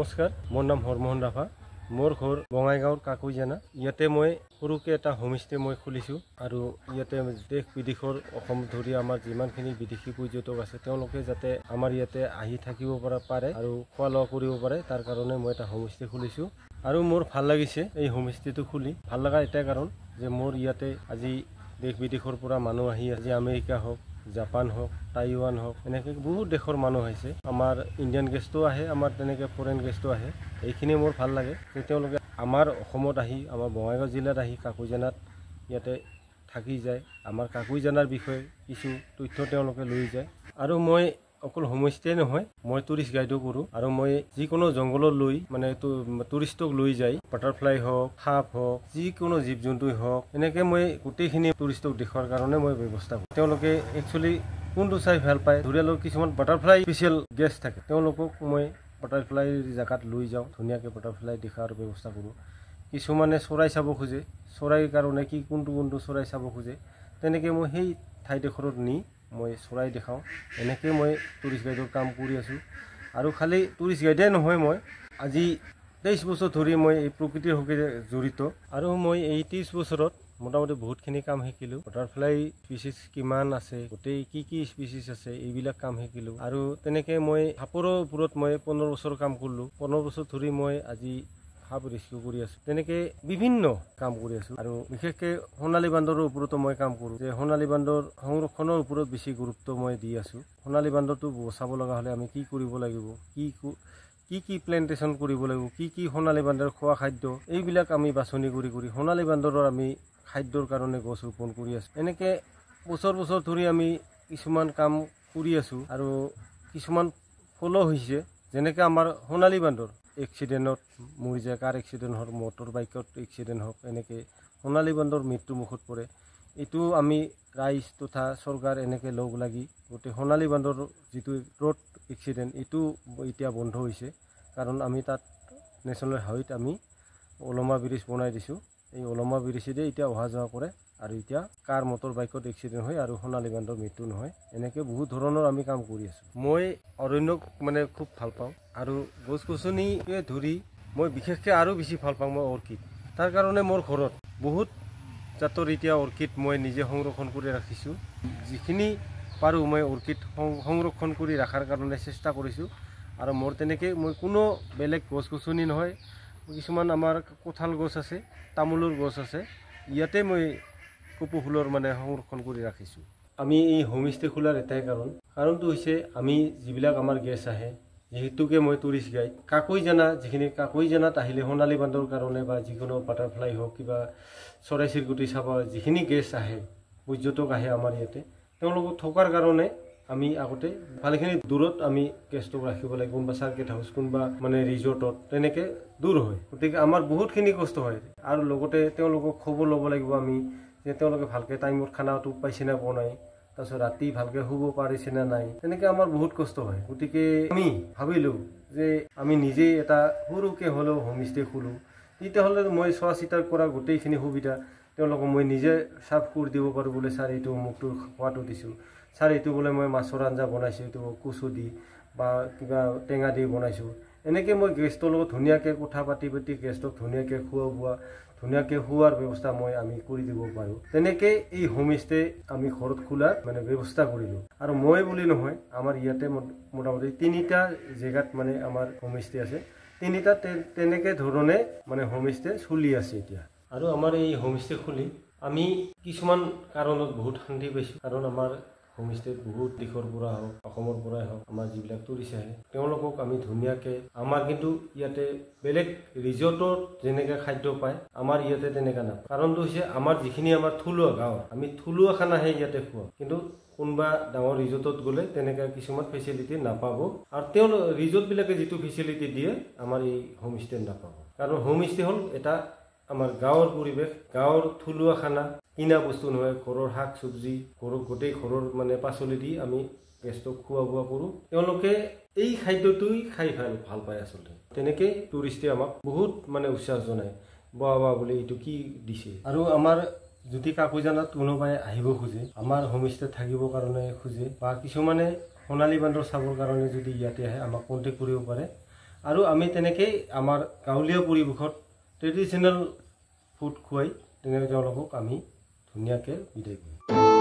নমস্কাৰ, মোৰ নাম হৰমোহন ৰাভা। মোৰ ঘৰ বঙাইগাঁৱৰ কাকুইজানা। ইয়াতে মই সৰুকৈ এটা হোমষ্টে মই খুলিছোঁ আৰু ইয়াতে দেশ বিদেশৰ অসম ধৰি আমাৰ যিমানখিনি বিদেশী পৰ্যটক আছে তেওঁলোকে যাতে আমাৰ ইয়াতে আহি থাকিব পাৰে আৰু খোৱা লোৱা কৰিব পাৰে, তাৰ কাৰণে মই এটা হোমষ্টে খুলিছোঁ। আৰু মোৰ ভাল লাগিছে এই হোমষ্টেটো খুলি। ভাল লগা এটাই কাৰণ যে মোৰ ইয়াতে আজি দেশ বিদেশৰ পৰা মানুহ আহি আজি আমেৰিকা হওক, জাপান হওক, টাইৱান হওক, এনেকৈ বহুত দেশৰ মানুহ আহিছে। আমাৰ ইণ্ডিয়ান গেষ্টো আহে, আমাৰ তেনেকৈ ফৰেন গেষ্টো আহে। এইখিনি মোৰ ভাল লাগে যে তেওঁলোকে আমাৰ অসমত আহি, আমাৰ বঙাইগাঁও জিলাত আহি কাকুইজানাত ইয়াতে থাকি যায়, আমাৰ কাকুইজানাৰ বিষয়ে কিছু তথ্য তেওঁলোকে লৈ যায়। আৰু মই অকল হোমষ্টে নহয়, মই টুৰিষ্ট গাইডো কৰোঁ। আৰু মই যিকোনো জংঘলত লৈ মানে টুৰিষ্টক লৈ যায়, বাটাৰফ্লাই হওক, সাপ হওক, যিকোনো জীৱ জন্তুই হওক, এনেকৈ মই গোটেইখিনি টুৰিষ্টক দেখুৱাৰ কাৰণে মই ব্যৱস্থা কৰোঁ। তেওঁলোকে একচুৱেলি কোনটো চাই ভাল পায়, ধৰি লওক কিছুমান বাটাৰফ্লাই স্পেচিয়েল গেষ্ট থাকে, তেওঁলোকক মই বাটাৰফ্লাই জেগাত লৈ যাওঁ, ধুনীয়াকৈ বাটাৰফ্লাই দেখাৰ ব্যৱস্থা কৰোঁ। কিছুমানে চৰাই চাব খোজে, চৰাইৰ কাৰণে কি কোনটো চৰাই চাব খোজে, তেনেকৈ মই সেই ঠাইডোখৰত নি মই চৰাই দেখাওঁ। এনেকৈ মই টুৰিষ্ট গাইডৰ কাম কৰি আছোঁ। আৰু খালি টুৰিষ্ট গাইডেই নহয়, মই আজি 23 বছৰ ধৰি মই এই প্ৰকৃতিৰ সৈতে জড়িত। আৰু মই এই 30 বছৰত মোটামুটি বহুতখিনি কাম শিকিলোঁ। বাটাৰফ্লাই স্পিচিছ কিমান আছে, গোটেই কি স্পিচিছ আছে, এইবিলাক কাম শিকিলোঁ। আৰু তেনেকৈ মই সাপৰ ওপৰত মই 15 বছৰ কাম কৰিলোঁ। 15 বছৰ ধৰি মই আজি সাপ ৰেস্কিউ কৰি আছোঁ। তেনেকৈ বিভিন্ন কাম কৰি আছোঁ। আৰু বিশেষকৈ সোণালী বান্দৰৰ ওপৰতো মই কাম কৰোঁ, যে সোণালী বান্দৰ সংৰক্ষণৰ ওপৰত বেছি গুৰুত্ব মই দি আছোঁ। সোণালী বান্দৰটো বচাব লগা হ'লে আমি কি কৰিব লাগিব, কি প্লেণ্টেশ্যন কৰিব লাগিব, কি সোণালী বান্দৰ খোৱা খাদ্য, এইবিলাক আমি বাছনি কৰি সোণালী বান্দৰৰ আমি খাদ্যৰ কাৰণে গছ ৰোপণ কৰি আছোঁ। এনেকৈ বছৰ ধৰি আমি কিছুমান কাম কৰি আছোঁ। আৰু কিছুমান ফলো হৈছে, যেনেকৈ আমাৰ সোণালী বান্দৰ এক্সিডেণ্টত মৰি যায়, কাৰ এক্সিডেণ্ট হওক, মটৰ বাইকত এক্সিডেণ্ট হওক, এনেকৈ সোণালী বান্দৰ মৃত্যুমুখত পৰে। এইটো আমি ৰাইজ তথা চৰকাৰ এনেকৈ লগ লাগি গোটেই সোণালী বান্দৰ যিটো ৰ'ড এক্সিডেণ্ট, এইটো এতিয়া বন্ধ হৈছে। কাৰণ আমি তাত নেশ্যনেল হাইৱেত আমি ওলমা ব্ৰিজ বনাই দিছোঁ। এই ওলমা ব্ৰিজেদি এতিয়া অহা যোৱা কৰে। আৰু এতিয়া কাৰ মটৰ বাইকত এক্সিডেণ্ট হয় আৰু সোণালী বান্দৰ মৃত্যু নহয়। এনেকৈ বহুত ধৰণৰ আমি কাম কৰি আছোঁ। মই অৰণ্যক মানে খুব ভাল পাওঁ। আৰু গছ গছনিকে ধৰি মই বিশেষকৈ আৰু বেছি ভাল পাওঁ মই অৰ্কিড। তাৰ কাৰণে মোৰ ঘৰত বহুত জাতৰ এতিয়া অৰ্কিড মই নিজে সংৰক্ষণ কৰি ৰাখিছোঁ। যিখিনি পাৰোঁ মই অৰ্কিড সংৰক্ষণ কৰি ৰখাৰ কাৰণে চেষ্টা কৰিছোঁ। আৰু মোৰ তেনেকৈ মই কোনো বেলেগ গছ গছনি নহয়, কিছুমান আমাৰ কঁঠাল গছ আছে, তামোলৰ গছ আছে, ইয়াতে মই কপৌ ফুলৰ মানে সংৰক্ষণ কৰি ৰাখিছোঁ। আমি এই হোমষ্টে খোলাৰ এটাই কাৰণটো হৈছে আমি যিবিলাক আমাৰ গেষ্ট আহে, যিহেতুকে মই টুৰিষ্ট গাইড, যিখিনি কাকুইজানাত আহিলে সোণালী বান্দৰ কাৰণে বা যিকোনো বাটাৰফ্লাই হওক, কিবা চৰাই চিৰিকটি চাব যিখিনি গেষ্ট আহে, পৰ্যটক আহে আমাৰ ইয়াতে, তেওঁলোকক থকাৰ কাৰণে আমি আগতে ভালেখিনি দূৰত আমি গেষ্টক ৰাখিব লাগে, কোনোবা চাৰ্কিট হাউচ, কোনোবা মানে ৰিজৰ্টত, তেনেকৈ দূৰ হয়। গতিকে আমাৰ বহুতখিনি কষ্ট হয়। আৰু লগতে তেওঁলোকক খবৰ ল'ব লাগিব আমি, যে তেওঁলোকে ভালকৈ টাইমত খানাটো পাইছে নে পোৱা নাই, তাৰপিছত ৰাতি ভালকৈ শুব পাৰিছে নে নাই, তেনেকৈ আমাৰ বহুত কষ্ট হয়। গতিকে আমি ভাবিলোঁ যে আমি নিজেই এটা সৰুকৈ হ'লেও হোমষ্টে খোলোঁ, তেতিয়াহ'লে মই চোৱা চিতা কৰা গোটেইখিনি সুবিধা তেওঁলোকক মই নিজে চাৰ্ভ কৰি দিব পাৰোঁ। বোলে ছাৰ এইটো অমুকটো খোৱাটো দিছোঁ, ছাৰ এইটো বোলে মই মাছৰ আঞ্জা বনাইছোঁ, এইটো কচু দি বা কিবা টেঙা দি বনাইছোঁ। এনেকৈ মই গেষ্টৰ লগত ধুনীয়াকৈ কথা পাতি গেষ্টক ধুনীয়াকৈ খোৱা বোৱা, ধুনীয়াকৈ শোৱাৰ ব্যৱস্থা আমি কৰি দিব পাৰোঁ। তেনেকৈ এই হোমষ্টে আমি ঘৰত খোলাৰ মানে ব্যৱস্থা কৰিলোঁ। আৰু মই বুলি নহয়, আমাৰ ইয়াতে মোটামুটি 3টা জেগাত মানে আমাৰ হোমষ্টে আছে। 3টা তেনেকৈ ধৰণে মানে হোমষ্টে চলি আছে এতিয়া। আৰু আমাৰ এই হোমষ্টে খুলি আমি কিছুমান কাৰণত বহুত শান্তি পাইছোঁ। কাৰণ আমাৰ হোমষ্টেত বহুত দিশৰ পৰা হওক, অসমৰ পৰাই হওক, আমাৰ যিবিলাক টুৰিষ্ট আহে তেওঁলোকক আমি ধুনীয়াকৈ, আমাৰ কিন্তু ইয়াতে বেলেগ ৰিজৰ্টত যেনেকৈ খাদ্য পায়, আমাৰ ইয়াতে তেনেকৈ নাপায়। কাৰণটো হৈছে আমাৰ যিখিনি আমাৰ থলুৱা গাঁও, আমি থলুৱা খানাহে ইয়াতে খুৱাওঁ। কিন্তু কোনোবা ডাঙৰ ৰিজৰ্টত গ'লে তেনেকৈ কিছুমান ফেচিলিটি নাপাব। আৰু ৰিজৰ্টবিলাকে যিটো ফেচিলিটি দিয়ে আমাৰ এই হোমষ্টেত নাপাব। কাৰণ হোমষ্টে হ'ল এটা আমাৰ গাঁৱৰ পৰিৱেশ, গাঁৱৰ থলুৱা খানা, কিনা বস্তু নহয়, ঘৰৰ শাক চব্জি, গোটেই ঘৰৰ মানে পাচলি দি আমি গেষ্টক খোৱা বোৱা কৰোঁ। তেওঁলোকে এই খাদ্যটোই খাই ভাল পায় আচলতে। তেনেকৈ টুৰিষ্টে আমাক বহুত মানে উৎসাহ জনায়, বা বুলি এইটো কি দিছে। আৰু আমাৰ যদি কাকুইজানাত কোনোবাই আহিব খোজে, আমাৰ হোমষ্টেত থাকিবৰ কাৰণে খোজে, বা কিছুমানে সোণালী বান্দৰ চাবৰ কাৰণে যদি ইয়াতে আহে, আমাক কণ্টেক্ট কৰিব পাৰে। আৰু আমি তেনেকৈ আমাৰ গাঁৱলীয়া পৰিৱেশত ট্ৰেডিশ্যনেল ফুড খুৱাই তেনেকৈ তেওঁলোকক আমি ধুনীয়াকৈ বিদায় কৰোঁ।